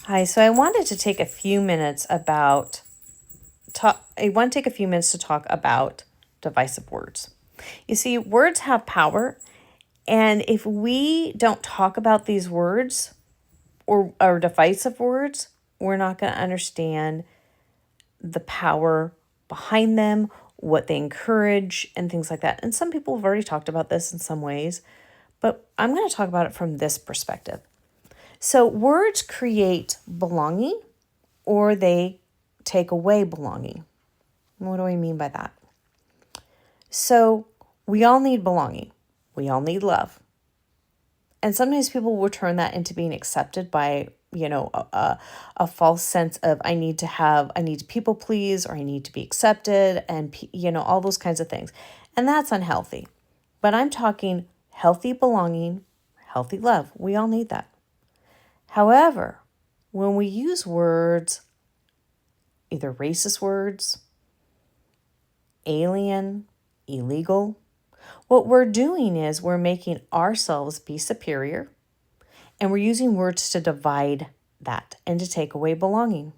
Hi, so I wanted to take a few minutes about I want to take a few minutes to talk about divisive words. You see, words have power, and if we don't talk about these words or divisive words, we're not going to understand the power behind them, what they encourage, and things like that. And some people have already talked about this in some ways, but I'm going to talk about it from this perspective. So, words create belonging or they take away belonging. What do I mean by that? So, we all need belonging. We all need love. And sometimes people will turn that into being accepted by, a false sense of I need to people please, or I need to be accepted, and, all those kinds of things. And that's unhealthy. But I'm talking healthy belonging, healthy love. We all need that. However, when we use words, either racist words, alien, illegal, what we're doing is we're making ourselves be superior, and we're using words to divide that and to take away belonging.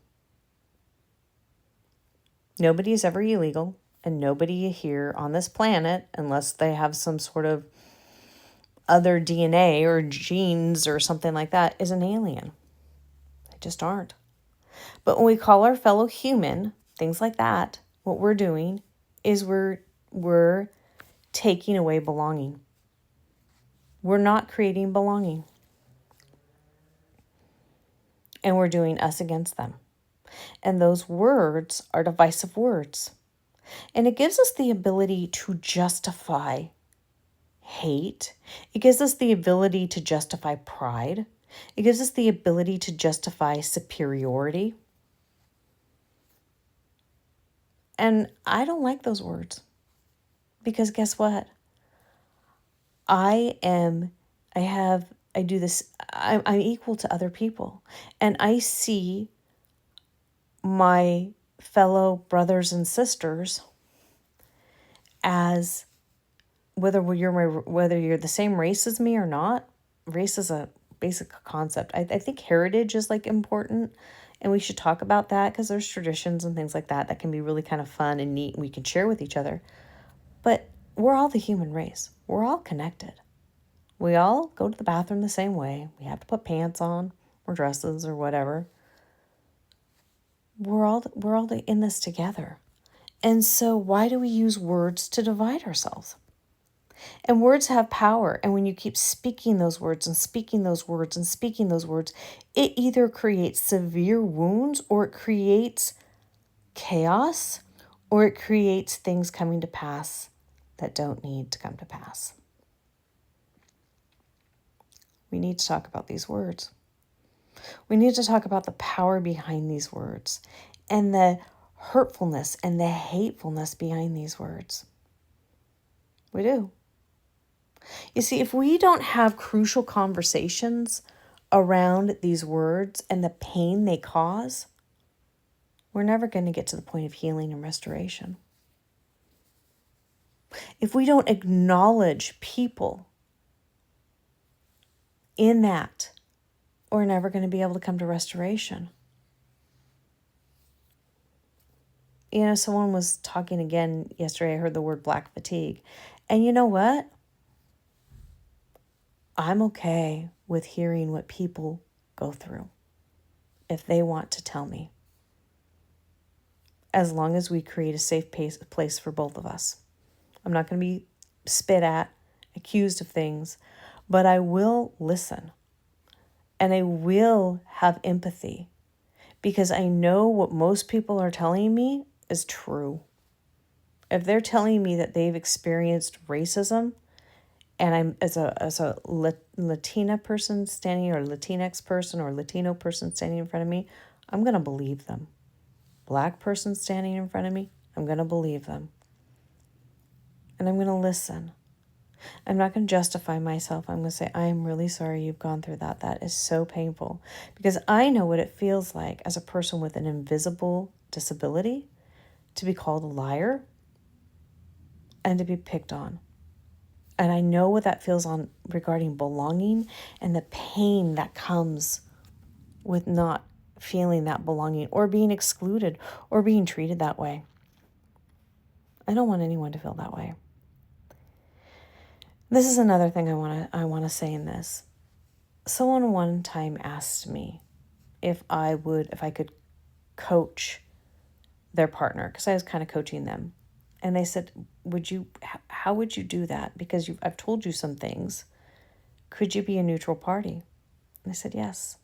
Nobody is ever illegal, and nobody here on this planet, unless they have some sort of other DNA or genes or something like that, is an alien. They just aren't. But when we call our fellow human, things like that, what we're doing is we're taking away belonging. We're not creating belonging. And we're doing us against them. And those words are divisive words. And it gives us the ability to justify hate. It gives us the ability to justify pride. It gives us the ability to justify superiority. And I don't like those words. Because guess what? I do this, I'm equal to other people. And I see my fellow brothers and sisters as whether you're the same race as me or not. Race is a basic concept. I think heritage is like important, and we should talk about that because there's traditions and things like that that can be really kind of fun and neat and we can share with each other. But we're all the human race. We're all connected. We all go to the bathroom the same way. We have to put pants on or dresses or whatever. We're all in this together. And so why do we use words to divide ourselves? And words have power. And when you keep speaking those words and speaking those words and speaking those words, it either creates severe wounds or it creates chaos or it creates things coming to pass that don't need to come to pass. We need to talk about these words. We need to talk about the power behind these words and the hurtfulness and the hatefulness behind these words. We do. You see, if we don't have crucial conversations around these words and the pain they cause, we're never going to get to the point of healing and restoration. If we don't acknowledge people in that, we're never going to be able to come to restoration. Someone was talking again yesterday. I heard the word black fatigue. And you know what? I'm okay with hearing what people go through if they want to tell me, as long as we create a safe place for both of us. I'm not going to be spit at, accused of things, but I will listen and I will have empathy because I know what most people are telling me is true. If they're telling me that they've experienced racism, and I'm as a Latina person standing, or Latinx person or Latino person standing in front of me, I'm going to believe them. Black person standing in front of me, I'm going to believe them. And I'm going to listen. I'm not going to justify myself. I'm going to say, I am really sorry you've gone through that. That is so painful. Because I know what it feels like as a person with an invisible disability to be called a liar and to be picked on. And I know what that feels on regarding belonging and the pain that comes with not feeling that belonging or being excluded or being treated that way. I don't want anyone to feel that way. This is another thing I want to say in this. Someone one time asked me if I could coach their partner, because I was kind of coaching them. And they said, how would you do that? Because I've told you some things. Could you be a neutral party? And I said, yes.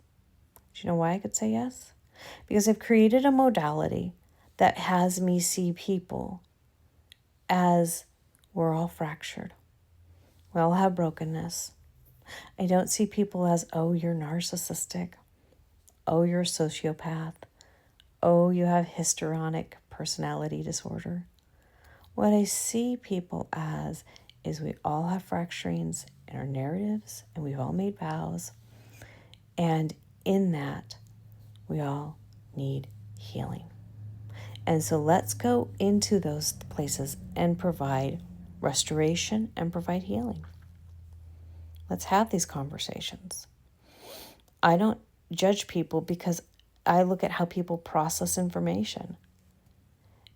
Do you know why I could say yes? Because I've created a modality that has me see people as we're all fractured. We all have brokenness. I don't see people as, oh, you're narcissistic. Oh, you're a sociopath. Oh, you have histrionic personality disorder. What I see people as is we all have fracturings in our narratives, and we've all made vows. And in that, we all need healing. And so let's go into those places and provide restoration and provide healing. Let's have these conversations. I don't judge people because I look at how people process information.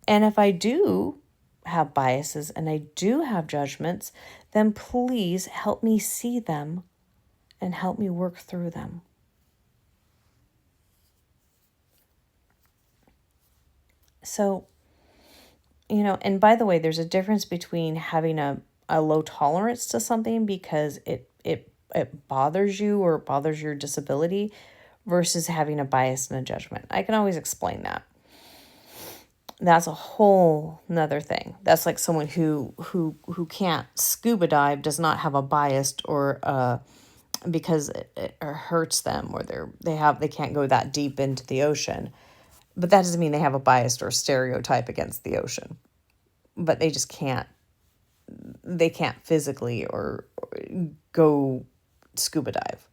And if I do have biases and I do have judgments, then please help me see them and help me work through them. So, and by the way, there's a difference between having a low tolerance to something because it bothers you or bothers your disability versus having a bias and a judgment. I can always explain that. That's a whole nother thing. That's like someone who can't scuba dive does not have a bias or because it hurts them or they can't go that deep into the ocean. But that doesn't mean they have a bias or a stereotype against the ocean. But they just can't physically or go scuba dive.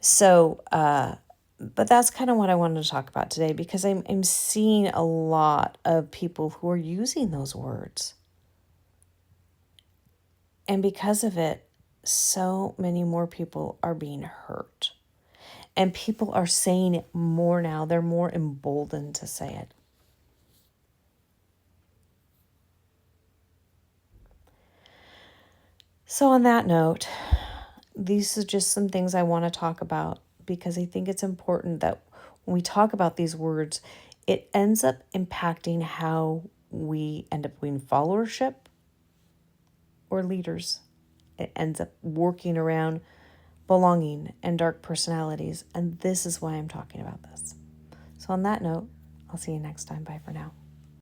So, but that's kind of what I wanted to talk about today because I'm seeing a lot of people who are using those words. And because of it, so many more people are being hurt. And people are saying it more now. They're more emboldened to say it. So on that note, these are just some things I want to talk about because I think it's important that when we talk about these words, it ends up impacting how we end up being followership or leaders. It ends up working around belonging and dark personalities. And this is why I'm talking about this. So on that note, I'll see you next time. Bye for now.